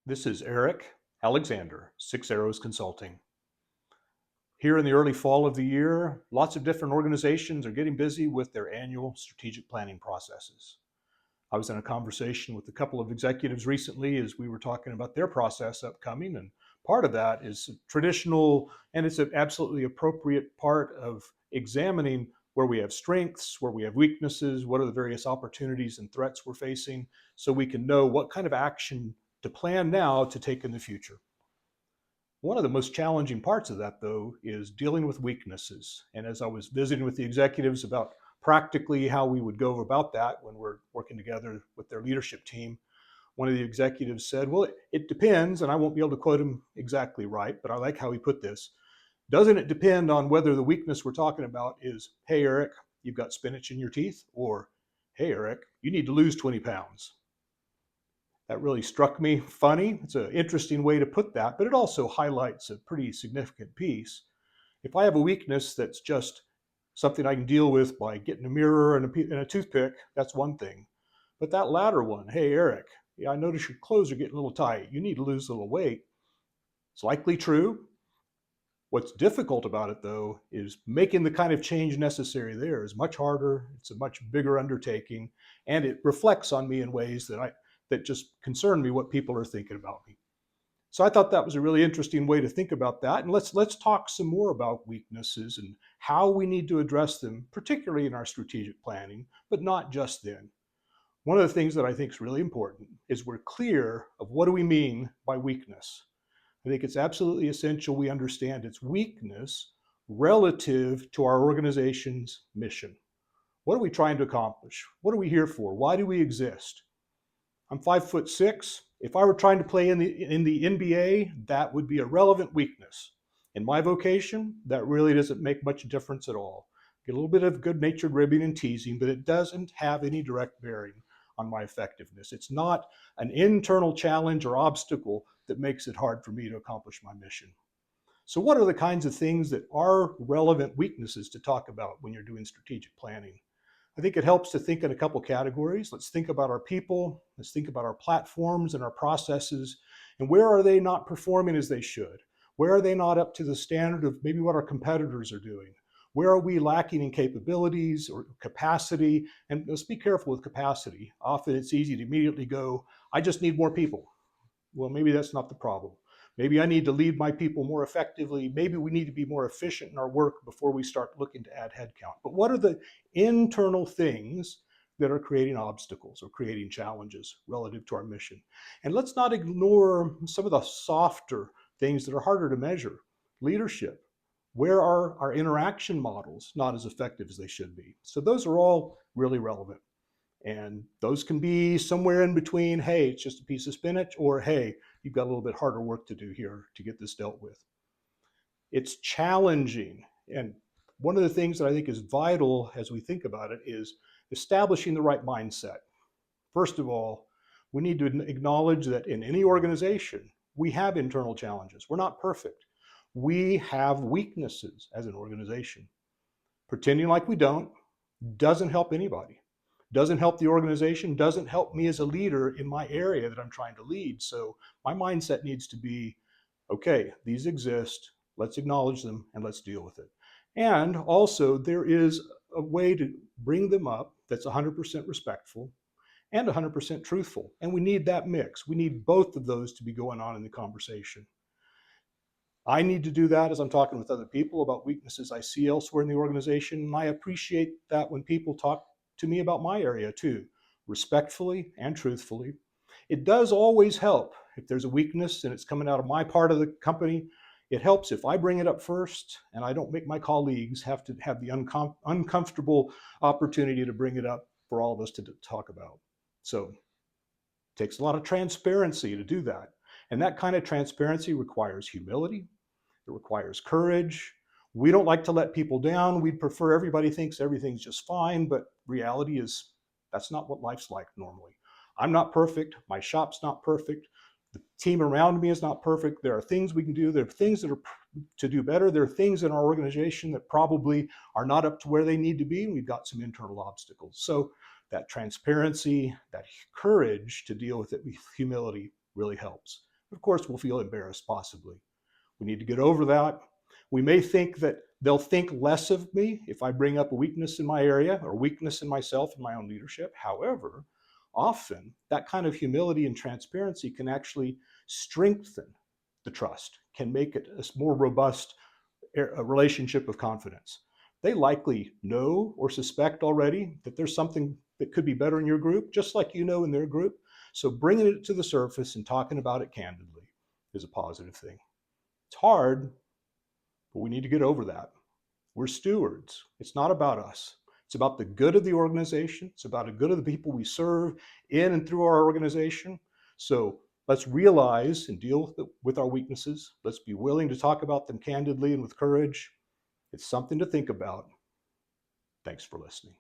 This is Eric Alexander, Six Arrows Consulting. Here in the early fall of the year, lots of different organizations are getting busy with their annual strategic planning processes. I was in a conversation with a couple of executives recently as we were talking about their process upcoming, and part of that is traditional, and it's an absolutely appropriate part of examining where we have strengths, where we have weaknesses, what are the various opportunities and threats we're facing, so we can know what kind of action to plan now to take in the future. One of the most challenging parts of that, though, is dealing with weaknesses. And as I was visiting with the executives about practically how we would go about that when we're working together with their leadership team, one of the executives said, "Well, it depends," and I won't be able to quote him exactly right, but I like how he put this. Doesn't it depend on whether the weakness we're talking about is, "Hey, Eric, you've got spinach in your teeth," or, "Hey, Eric, you need to lose 20 pounds." That really struck me funny. It's an interesting way to put that, but it also highlights a pretty significant piece. If I have a weakness that's just something I can deal with by getting a mirror and a toothpick, that's one thing. But that latter one, "Hey, Eric, yeah, I notice your clothes are getting a little tight. You need to lose a little weight." It's likely true. What's difficult about it, though, is making the kind of change necessary there is much harder. It's a much bigger undertaking, and it reflects on me in ways that just concern me what people are thinking about me. So I thought that was a really interesting way to think about that. And let's talk some more about weaknesses and how we need to address them, particularly in our strategic planning, but not just then. One of the things that I think is really important is we're clear of what do we mean by weakness. I think it's absolutely essential we understand its weakness relative to our organization's mission. What are we trying to accomplish? What are we here for? Why do we exist? I'm 5'6". If I were trying to play in the NBA, that would be a relevant weakness. In my vocation, that really doesn't make much difference at all. Get a little bit of good-natured ribbing and teasing, but it doesn't have any direct bearing on my effectiveness. It's not an internal challenge or obstacle that makes it hard for me to accomplish my mission. So what are the kinds of things that are relevant weaknesses to talk about when you're doing strategic planning? I think it helps to think in a couple categories. Let's think about our people. Let's think about our platforms and our processes. And where are they not performing as they should? Where are they not up to the standard of maybe what our competitors are doing? Where are we lacking in capabilities or capacity? And let's be careful with capacity. Often it's easy to immediately go, "I just need more people." Well, maybe that's not the problem. Maybe I need to lead my people more effectively. Maybe we need to be more efficient in our work before we start looking to add headcount. But what are the internal things that are creating obstacles or creating challenges relative to our mission? And let's not ignore some of the softer things that are harder to measure. Leadership. Where are our interaction models not as effective as they should be? So those are all really relevant. And those can be somewhere in between, "Hey, it's just a piece of spinach," or, "Hey, you've got a little bit harder work to do here to get this dealt with." It's challenging. And one of the things that I think is vital as we think about it is establishing the right mindset. First of all, we need to acknowledge that in any organization, we have internal challenges. We're not perfect. We have weaknesses as an organization. Pretending like we don't doesn't help anybody, doesn't help the organization, doesn't help me as a leader in my area that I'm trying to lead. So my mindset needs to be, okay, these exist, let's acknowledge them and let's deal with it. And also, there is a way to bring them up that's 100% respectful and 100% truthful. And we need that mix. We need both of those to be going on in the conversation. I need to do that as I'm talking with other people about weaknesses I see elsewhere in the organization. And I appreciate that when people talk to me about my area too, respectfully and truthfully. It does always help if there's a weakness and it's coming out of my part of the company. It helps if I bring it up first and I don't make my colleagues have to have the uncomfortable opportunity to bring it up for all of us to talk about. So it takes a lot of transparency to do that. And that kind of transparency requires humility. It requires courage. We don't like to let people down. We'd prefer everybody thinks everything's just fine, but reality is that's not what life's like normally. I'm not perfect. My shop's not perfect. The team around me is not perfect. There are things we can do. There are things that are to do better. There are things in our organization that probably are not up to where they need to be. And we've got some internal obstacles. So that transparency, that courage to deal with it with humility really helps. Of course, we'll feel embarrassed, possibly. We need to get over that. We may think that they'll think less of me if I bring up a weakness in my area or weakness in myself and my own leadership. However, often that kind of humility and transparency can actually strengthen the trust, can make it a more robust relationship of confidence. They likely know or suspect already that there's something that could be better in your group, just like you know in their group. So bringing it to the surface and talking about it candidly is a positive thing. It's hard, but we need to get over that. We're stewards. It's not about us. It's about the good of the organization. It's about the good of the people we serve in and through our organization. So let's realize and deal with our weaknesses. Let's be willing to talk about them candidly and with courage. It's something to think about. Thanks for listening.